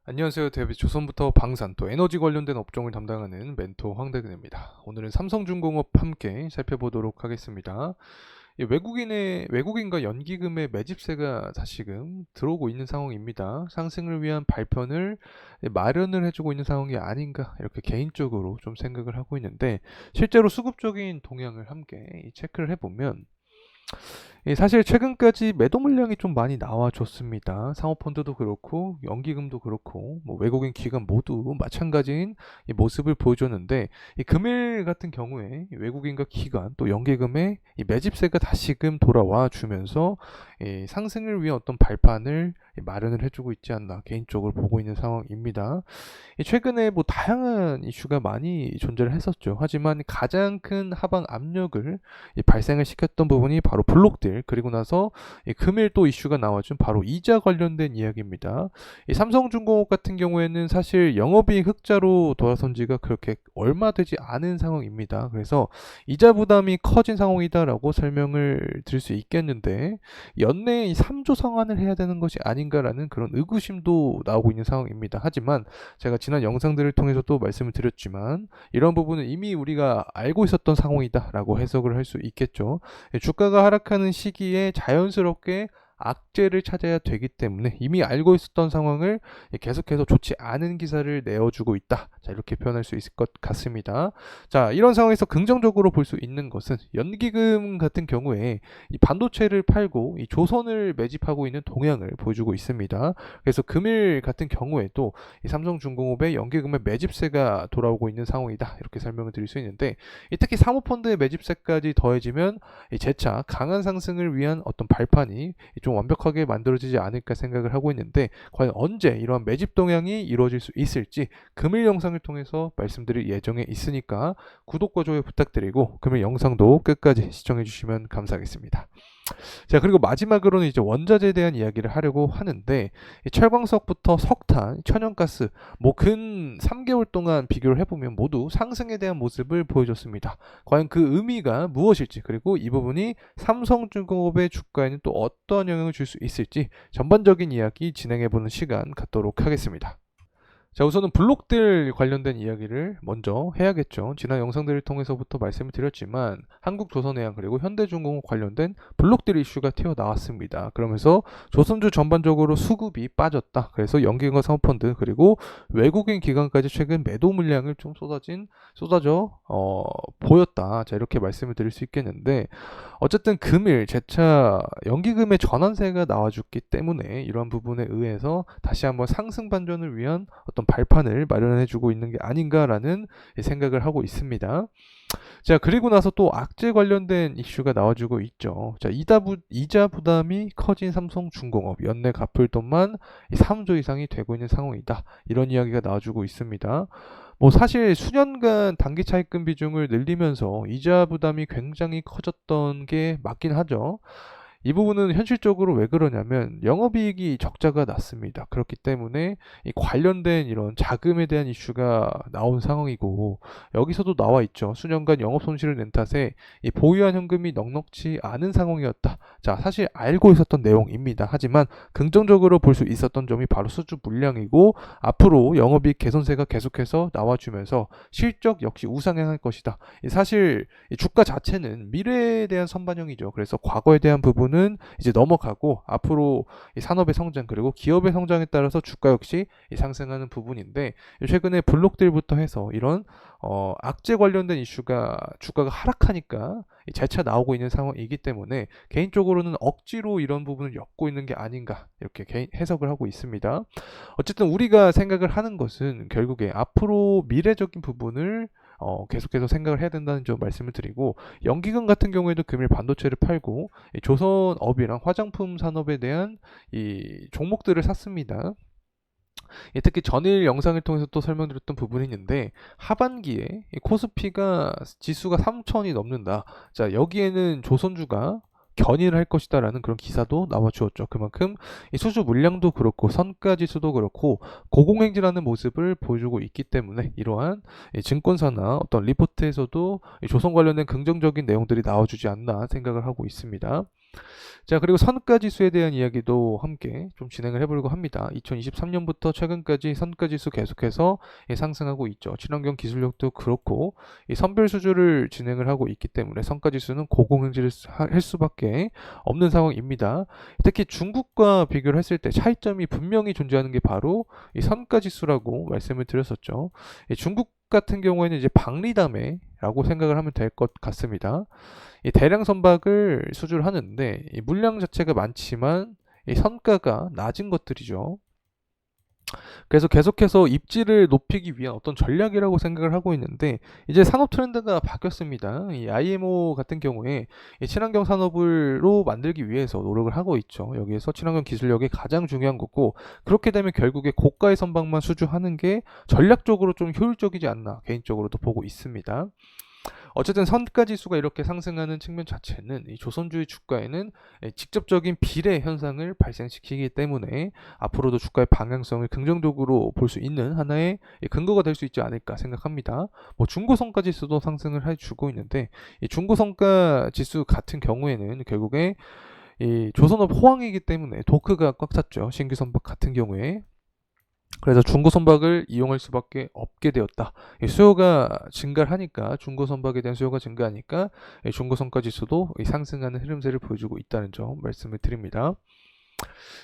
안녕하세요. 대비 조선부터 방산 또 에너지 관련된 업종을 담당하는 멘토 황대근입니다. 오늘은 삼성중공업 함께 살펴보도록 하겠습니다. 이 외국인과 연기금의 매집세가 다시금 들어오고 있는 상황입니다. 상승을 위한 발편을 마련을 해주고 있는 상황이 아닌가 이렇게 개인적으로 좀 생각을 하고 있는데, 실제로 수급적인 동향을 함께 체크를 해보면 사실 최근까지 매도 물량이 좀 많이 나와줬습니다. 사모펀드도 그렇고 연기금도 그렇고 뭐 외국인 기관 모두 마찬가지인 이 모습을 보여줬는데, 이 금일 같은 경우에 이 외국인과 기관 또 연기금의 이 매집세가 다시금 돌아와 주면서 이 상승을 위한 어떤 발판을 마련을 해주고 있지 않나 개인적으로 보고 있는 상황입니다. 최근에 뭐 다양한 이슈가 많이 존재를 했었죠. 하지만 가장 큰 하방 압력을 발생을 시켰던 부분이 바로 블록들, 그리고 나서 금일 또 이슈가 나와준 바로 이자 관련된 이야기입니다. 이 삼성중공업 같은 경우에는 사실 영업이익 흑자로 돌아선 지가 그렇게 얼마 되지 않은 상황입니다. 그래서 이자 부담이 커진 상황이다라고 설명을 드릴 수 있겠는데, 연내에 이 3조 상환을 해야 되는 것이 아닌가라는 그런 의구심도 나오고 있는 상황입니다. 하지만 제가 지난 영상들을 통해서도 말씀을 드렸지만 이런 부분은 이미 우리가 알고 있었던 상황이다라고 해석을 할 수 있겠죠. 주가가 하락하는 시기에 자연스럽게 악재를 찾아야 되기 때문에 이미 알고 있었던 상황을 계속해서 좋지 않은 기사를 내어주고 있다. 자, 이렇게 표현할 수 있을 것 같습니다. 자, 이런 상황에서 긍정적으로 볼 수 있는 것은 연기금 같은 경우에 이 반도체를 팔고 이 조선을 매집하고 있는 동향을 보여주고 있습니다. 그래서 금일 같은 경우에도 이 삼성중공업의 연기금의 매집세가 돌아오고 있는 상황이다. 이렇게 설명을 드릴 수 있는데, 특히 사모펀드의 매집세까지 더해지면 재차 강한 상승을 위한 어떤 발판이 좀 완벽하게 만들어지지 않을까 생각을 하고 있는데, 과연 언제 이러한 매집 동향이 이루어질 수 있을지 금일 영상을 통해서 말씀드릴 예정에 있으니까 구독과 좋아요 부탁드리고 금일 영상도 끝까지 시청해 주시면 감사하겠습니다. 자, 그리고 마지막으로는 이제 원자재에 대한 이야기를 하려고 하는데, 이 철광석부터 석탄, 천연가스 뭐 근 3개월 동안 비교를 해보면 모두 상승에 대한 모습을 보여줬습니다. 과연 그 의미가 무엇일지, 그리고 이 부분이 삼성중공업의 주가에는 또 어떤 영향을 줄 수 있을지 전반적인 이야기 진행해보는 시간 갖도록 하겠습니다. 자, 우선은 블록들 관련된 이야기를 먼저 해야겠죠. 지난 영상들을 통해서부터 말씀을 드렸지만 한국조선해양 그리고 현대중공업 관련된 블록들 이슈가 튀어나왔습니다. 그러면서 조선주 전반적으로 수급이 빠졌다. 그래서 연기금과 사모펀드 그리고 외국인 기관까지 최근 매도 물량을 좀 쏟아져 보였다. 자, 이렇게 말씀을 드릴 수 있겠는데, 어쨌든 금일 재차 연기금의 전환세가 나와줬기 때문에 이러한 부분에 의해서 다시 한번 상승 반전을 위한 어떤 발판을 마련해주고 있는 게 아닌가라는 생각을 하고 있습니다. 자, 그리고 나서 또 악재 관련된 이슈가 나와주고 있죠. 자, 이자 부담이 커진 삼성중공업, 연내 갚을 돈만 3조 이상이 되고 있는 상황이다. 이런 이야기가 나와주고 있습니다. 뭐 사실 수년간 단기 차입금 비중을 늘리면서 이자 부담이 굉장히 커졌던 게 맞긴 하죠. 이 부분은 현실적으로 왜 그러냐면 영업이익이 적자가 났습니다. 그렇기 때문에 이 관련된 이런 자금에 대한 이슈가 나온 상황이고, 여기서도 나와 있죠. 수년간 영업 손실을 낸 탓에 이 보유한 현금이 넉넉지 않은 상황이었다. 자, 사실 알고 있었던 내용입니다. 하지만 긍정적으로 볼 수 있었던 점이 바로 수주 물량이고, 앞으로 영업이익 개선세가 계속해서 나와주면서 실적 역시 우상향할 것이다. 사실 이 주가 자체는 미래에 대한 선반영이죠. 그래서 과거에 대한 부분은 이제 넘어가고 앞으로 이 산업의 성장 그리고 기업의 성장에 따라서 주가 역시 상승하는 부분인데, 최근에 블록들부터 해서 이런 악재 관련된 이슈가 주가가 하락하니까 재차 나오고 있는 상황이기 때문에 개인적으로는 억지로 이런 부분을 엮고 있는 게 아닌가 이렇게 해석을 하고 있습니다. 어쨌든 우리가 생각을 하는 것은 결국에 앞으로 미래적인 부분을 계속해서 생각을 해야 된다는 점 말씀을 드리고, 연기금 같은 경우에도 금일 반도체를 팔고 이 조선업이랑 화장품 산업에 대한 이 종목들을 샀습니다. 특히 전일 영상을 통해서 또 설명드렸던 부분이 있는데, 하반기에 이 코스피가 지수가 3천이 넘는다. 자, 여기에는 조선주가 견인을 할 것이다라는 그런 기사도 나와 주었죠. 그만큼 이 수주 물량도 그렇고 선가 지수도 그렇고 고공행진하는 모습을 보여주고 있기 때문에 이러한 이 증권사나 어떤 리포트에서도 이 조선 관련된 긍정적인 내용들이 나와주지 않나 생각을 하고 있습니다. 자, 그리고 선가지수에 대한 이야기도 함께 좀 진행을 해보려고 합니다. 2023년부터 최근까지 선가지수 계속해서 상승하고 있죠. 친환경 기술력도 그렇고 이 선별 수주를 진행을 하고 있기 때문에 선가지수는 고공행진을 할 수밖에 없는 상황입니다. 특히 중국과 비교를 했을 때 차이점이 분명히 존재하는 게 바로 이 선가지수라고 말씀을 드렸었죠. 중국 같은 경우에는 이제 박리담회라고 생각을 하면 될 것 같습니다. 이 대량 선박을 수주를 하는데 이 물량 자체가 많지만 이 선가가 낮은 것들이죠. 그래서 계속해서 입지를 높이기 위한 어떤 전략이라고 생각을 하고 있는데 이제 산업 트렌드가 바뀌었습니다. 이 IMO 같은 경우에 이 친환경 산업으로 만들기 위해서 노력을 하고 있죠. 여기에서 친환경 기술력이 가장 중요한 거고 그렇게 되면 결국에 고가의 선박만 수주하는 게 전략적으로 좀 효율적이지 않나 개인적으로도 보고 있습니다. 어쨌든 선가 지수가 이렇게 상승하는 측면 자체는 이 조선주의 주가에는 직접적인 비례 현상을 발생시키기 때문에 앞으로도 주가의 방향성을 긍정적으로 볼 수 있는 하나의 근거가 될 수 있지 않을까 생각합니다. 뭐 중고성가 지수도 상승을 해주고 있는데 이 중고성가 지수 같은 경우에는 결국에 이 조선업 호황이기 때문에 도크가 꽉 찼죠. 신규 선박 같은 경우에. 그래서 중고 선박을 이용할 수밖에 없게 되었다. 수요가 증가를 하니까 중고 선박에 대한 수요가 증가하니까 중고 성가 지수도 상승하는 흐름세를 보여주고 있다는 점 말씀을 드립니다.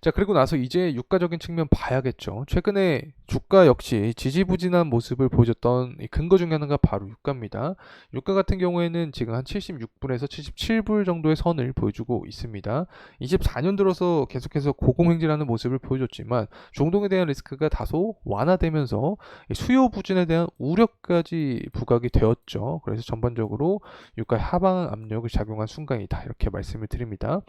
자, 그리고 나서 이제 유가적인 측면 봐야겠죠. 최근에 주가 역시 지지부진한 모습을 보여줬던 이 근거 중에 하나가 바로 유가입니다. 유가 같은 경우에는 지금 한 76불에서 77불 정도의 선을 보여주고 있습니다. 24년 들어서 계속해서 고공행진하는 모습을 보여줬지만 중동에 대한 리스크가 다소 완화되면서 수요 부진에 대한 우려까지 부각이 되었죠. 그래서 전반적으로 유가 하방 압력을 작용한 순간이다. 이렇게 말씀을 드립니다.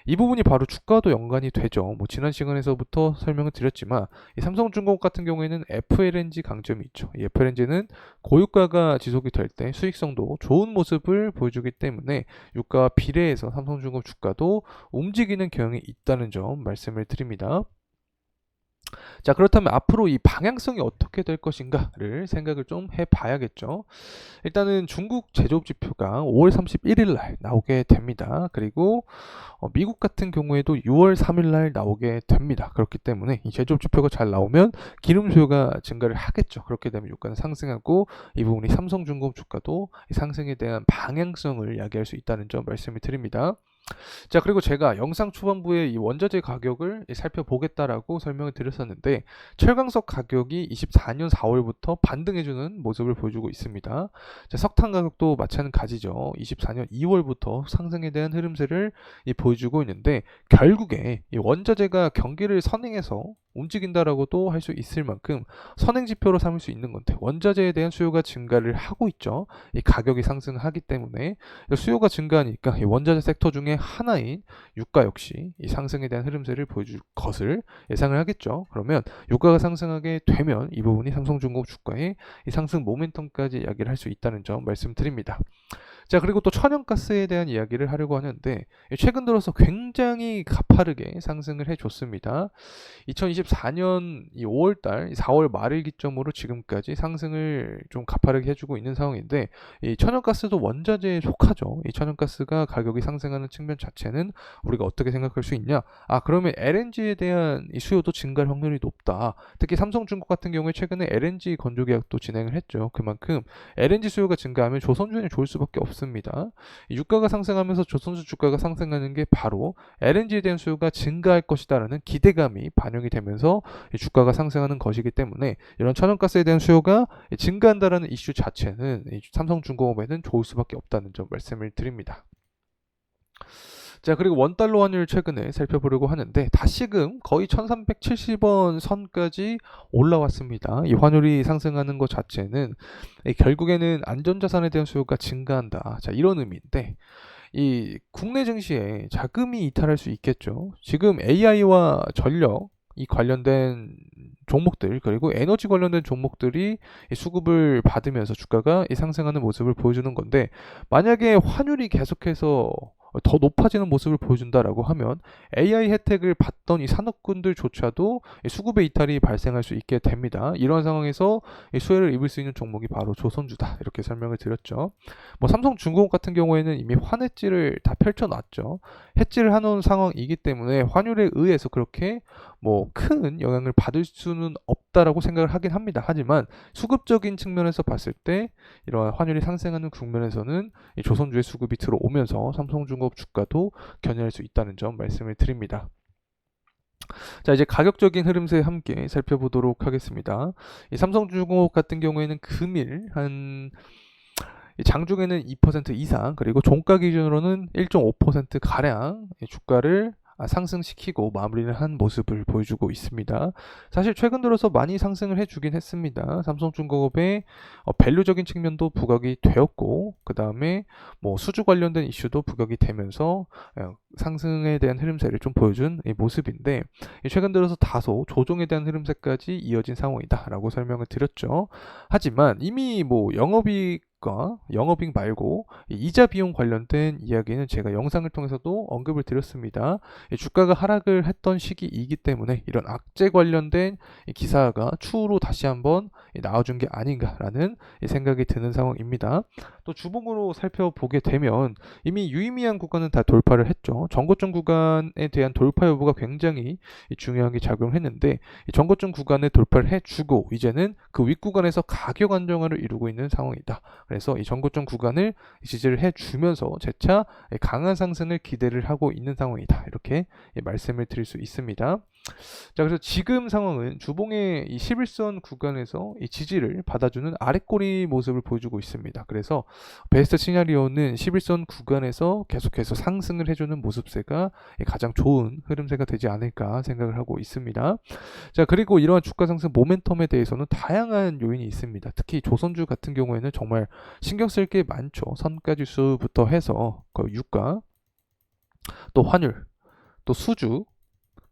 이 부분이 바로 주가도 연관이 되죠. 뭐 지난 시간에서부터 설명을 드렸지만 이 삼성중공업 같은 경우에는 FLNG 강점이 있죠. 이 FLNG는 고유가가 지속이 될 때 수익성도 좋은 모습을 보여주기 때문에 유가와 비례해서 삼성중공업 주가도 움직이는 경향이 있다는 점 말씀을 드립니다. 자, 그렇다면 앞으로 이 방향성이 어떻게 될 것인가를 생각을 좀 해봐야겠죠. 일단은 중국 제조업 지표가 5월 31일 날 나오게 됩니다. 그리고 미국 같은 경우에도 6월 3일 날 나오게 됩니다. 그렇기 때문에 이 제조업 지표가 잘 나오면 기름 수요가 증가를 하겠죠. 그렇게 되면 유가는 상승하고 이 부분이 삼성중공업 주가도 이 상승에 대한 방향성을 야기할 수 있다는 점 말씀을 드립니다. 자, 그리고 제가 영상 초반부에 이 원자재 가격을 살펴보겠다라고 설명을 드렸었는데 철강석 가격이 24년 4월부터 반등해주는 모습을 보여주고 있습니다. 자, 석탄 가격도 마찬가지죠. 24년 2월부터 상승에 대한 흐름세를 보여주고 있는데 결국에 이 원자재가 경기를 선행해서 움직인다라고도 할 수 있을 만큼 선행 지표로 삼을 수 있는 건데 원자재에 대한 수요가 증가를 하고 있죠. 이 가격이 상승하기 때문에 수요가 증가하니까 이 원자재 섹터 중에 하나인 유가 역시 이 상승에 대한 흐름세를 보여줄 것을 예상을 하겠죠. 그러면 유가가 상승하게 되면 이 부분이 삼성중공업 주가의 이 상승 모멘텀까지 이야기를 할 수 있다는 점 말씀드립니다. 자, 그리고 또 천연가스에 대한 이야기를 하려고 하는데 최근 들어서 굉장히 가파르게 상승을 해줬습니다. 2024년 5월달 4월 말을 기점으로 지금까지 상승을 좀 가파르게 해주고 있는 상황인데 이 천연가스도 원자재에 속하죠. 이 천연가스가 가격이 상승하는 측면 자체는 우리가 어떻게 생각할 수 있냐? 그러면 LNG에 대한 이 수요도 증가할 확률이 높다. 특히 삼성중공 같은 경우에 최근에 LNG 건조 계약도 진행을 했죠. 그만큼 LNG 수요가 증가하면 조선주는 좋을 수밖에 없습니다. 유가가 상승하면서 조선주 주가가 상승하는 게 바로 LNG에 대한 수요가 증가할 것이다라는 기대감이 반영이 되면서 주가가 상승하는 것이기 때문에 이런 천연가스에 대한 수요가 증가한다라는 이슈 자체는 삼성중공업에는 좋을 수밖에 없다는 점 말씀을 드립니다. 자, 그리고 원달러 환율 최근에 살펴보려고 하는데 다시금 거의 1370원 선까지 올라왔습니다. 이 환율이 상승하는 것 자체는 결국에는 안전자산에 대한 수요가 증가한다. 자, 이런 의미인데 이 국내 증시에 자금이 이탈할 수 있겠죠. 지금 AI와 전력 이 관련된 종목들 그리고 에너지 관련된 종목들이 수급을 받으면서 주가가 상승하는 모습을 보여주는 건데 만약에 환율이 계속해서 더 높아지는 모습을 보여준다라고 하면 AI 혜택을 받던 이 산업군들조차도 이 수급의 이탈이 발생할 수 있게 됩니다. 이러한 상황에서 이 수혜를 입을 수 있는 종목이 바로 조선주다. 이렇게 설명을 드렸죠. 뭐 삼성중공업 같은 경우에는 이미 환해지를 다 펼쳐놨죠. 해지를 하는 상황이기 때문에 환율에 의해서 그렇게 뭐 큰 영향을 받을 수는 없다라고 생각을 하긴 합니다. 하지만 수급적인 측면에서 봤을 때 이러한 환율이 상승하는 국면에서는 이 조선주의 수급이 들어오면서 삼성중공업 주가도 견인할 수 있다는 점 말씀을 드립니다. 자, 이제 가격적인 흐름세 함께 살펴보도록 하겠습니다. 이 삼성중공업 같은 경우에는 금일 장중에는 2% 이상, 그리고 종가 기준으로는 1.5% 가량 주가를 상승시키고 마무리를 한 모습을 보여주고 있습니다. 사실 최근 들어서 많이 상승을 해주긴 했습니다. 삼성중공업의 밸류적인 측면도 부각이 되었고, 그 다음에 뭐 수주 관련된 이슈도 부각이 되면서 상승에 대한 흐름세를 좀 보여준 이 모습인데, 최근 들어서 다소 조정에 대한 흐름세까지 이어진 상황이다라고 설명을 드렸죠. 하지만 이미 뭐 영업이익 말고 이자 비용 관련된 이야기는 제가 영상을 통해서도 언급을 드렸습니다. 주가가 하락을 했던 시기이기 때문에 이런 악재 관련된 기사가 추후로 다시 한번 나와준 게 아닌가라는 생각이 드는 상황입니다. 또 주봉으로 살펴보게 되면 이미 유의미한 구간은 다 돌파를 했죠. 전고점 구간에 대한 돌파 여부가 굉장히 중요하게 작용했는데, 전고점 구간에 돌파를 해주고 이제는 그 윗구간에서 가격 안정화를 이루고 있는 상황이다. 그래서 이 전고점 구간을 지지를 해주면서 재차 강한 상승을 기대를 하고 있는 상황이다. 이렇게 말씀을 드릴 수 있습니다. 자, 그래서 지금 상황은 주봉의 이 11선 구간에서 이 지지를 받아주는 아랫꼬리 모습을 보여주고 있습니다. 그래서 베스트 시나리오는 11선 구간에서 계속해서 상승을 해주는 모습세가 가장 좋은 흐름세가 되지 않을까 생각을 하고 있습니다. 자, 그리고 이러한 주가 상승 모멘텀에 대해서는 다양한 요인이 있습니다. 특히 조선주 같은 경우에는 정말 신경 쓸 게 많죠. 선가지수부터 해서 그 유가, 또 환율, 또 수주,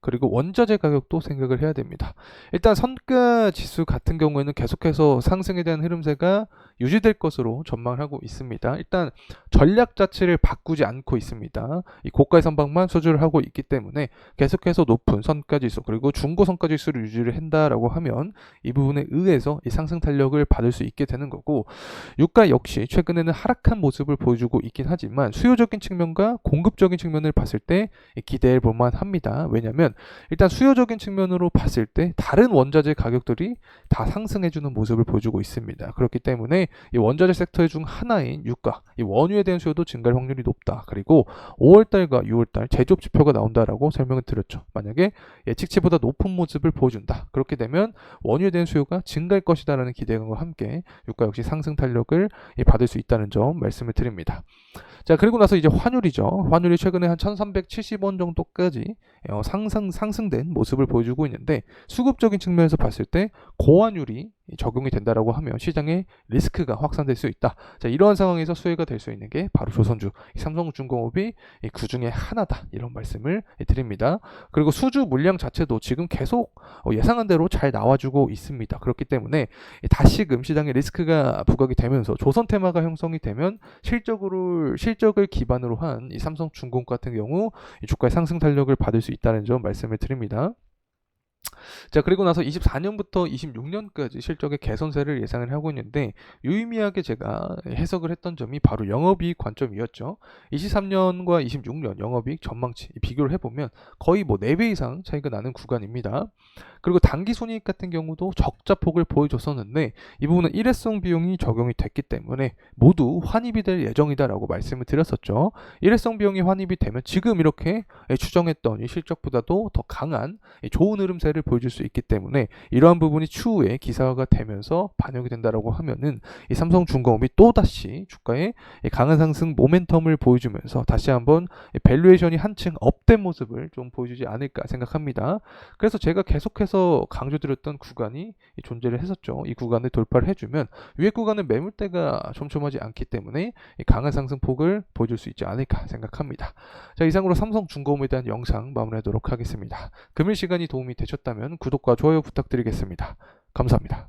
그리고 원자재 가격도 생각을 해야 됩니다. 일단 선가 지수 같은 경우에는 계속해서 상승에 대한 흐름세가 유지될 것으로 전망을 하고 있습니다. 일단 전략 자체를 바꾸지 않고 있습니다. 이 고가의 선박만 수주를 하고 있기 때문에 계속해서 높은 선가 지수, 그리고 중고 선가 지수를 유지를 한다라고 하면 이 부분에 의해서 이 상승 탄력을 받을 수 있게 되는 거고, 유가 역시 최근에는 하락한 모습을 보여주고 있긴 하지만 수요적인 측면과 공급적인 측면을 봤을 때 기대해 볼 만합니다. 왜냐하면 일단 수요적인 측면으로 봤을 때 다른 원자재 가격들이 다 상승해주는 모습을 보여주고 있습니다. 그렇기 때문에 이 원자재 섹터 중 하나인 유가, 이 원유에 대한 수요도 증가할 확률이 높다. 그리고 5월달과 6월달 제조업 지표가 나온다라고 설명을 드렸죠. 만약에 예측치보다 높은 모습을 보여준다. 그렇게 되면 원유에 대한 수요가 증가할 것이다라는 기대감과 함께 유가 역시 상승 탄력을 받을 수 있다는 점 말씀을 드립니다. 자, 그리고 나서 이제 환율이죠. 환율이 최근에 한 1370원 정도까지 상승된 모습을 보여주고 있는데, 수급적인 측면에서 봤을 때 고환율이 적용이 된다라고 하면 시장에 리스크가 확산될 수 있다. 자, 이러한 상황에서 수혜가 될 수 있는 게 바로 조선주, 삼성중공업이 그 중에 하나다. 이런 말씀을 드립니다. 그리고 수주 물량 자체도 지금 계속 예상한 대로 잘 나와주고 있습니다. 그렇기 때문에 다시금 시장에 리스크가 부각이 되면서 조선 테마가 형성이 되면 실적을 기반으로 한 이 삼성중공업 같은 경우 이 주가의 상승 탄력을 받을 수 있다는 점 말씀을 드립니다. 자, 그리고 나서 24년부터 26년까지 실적의 개선세를 예상을 하고 있는데, 유의미하게 제가 해석을 했던 점이 바로 영업이익 관점이었죠. 23년과 26년 영업이익 전망치 비교를 해보면 거의 뭐 4배 이상 차이가 나는 구간입니다. 그리고 당기순이익 같은 경우도 적자폭을 보여줬었는데, 이 부분은 일회성 비용이 적용이 됐기 때문에 모두 환입이 될 예정이다라고 말씀을 드렸었죠. 일회성 비용이 환입이 되면 지금 이렇게 추정했던 이 실적보다도 더 강한 좋은 흐름세를 보여줄 수 있기 때문에, 이러한 부분이 추후에 기사화가 되면서 반영이 된다라고 하면은 이 삼성중공업이 또다시 주가에 강한 상승 모멘텀을 보여주면서 다시 한번 밸류에이션이 한층 업된 모습을 좀 보여주지 않을까 생각합니다. 그래서 제가 계속해서 강조드렸던 구간이 존재를 했었죠. 이 구간을 돌파를 해주면 위에 구간은 매물대가 촘촘하지 않기 때문에 강한 상승폭을 보여줄 수 있지 않을까 생각합니다. 자, 이상으로 삼성중공업에 대한 영상 마무리하도록 하겠습니다. 금일 시간이 도움이 되셨다면 구독과 좋아요 부탁드리겠습니다. 감사합니다.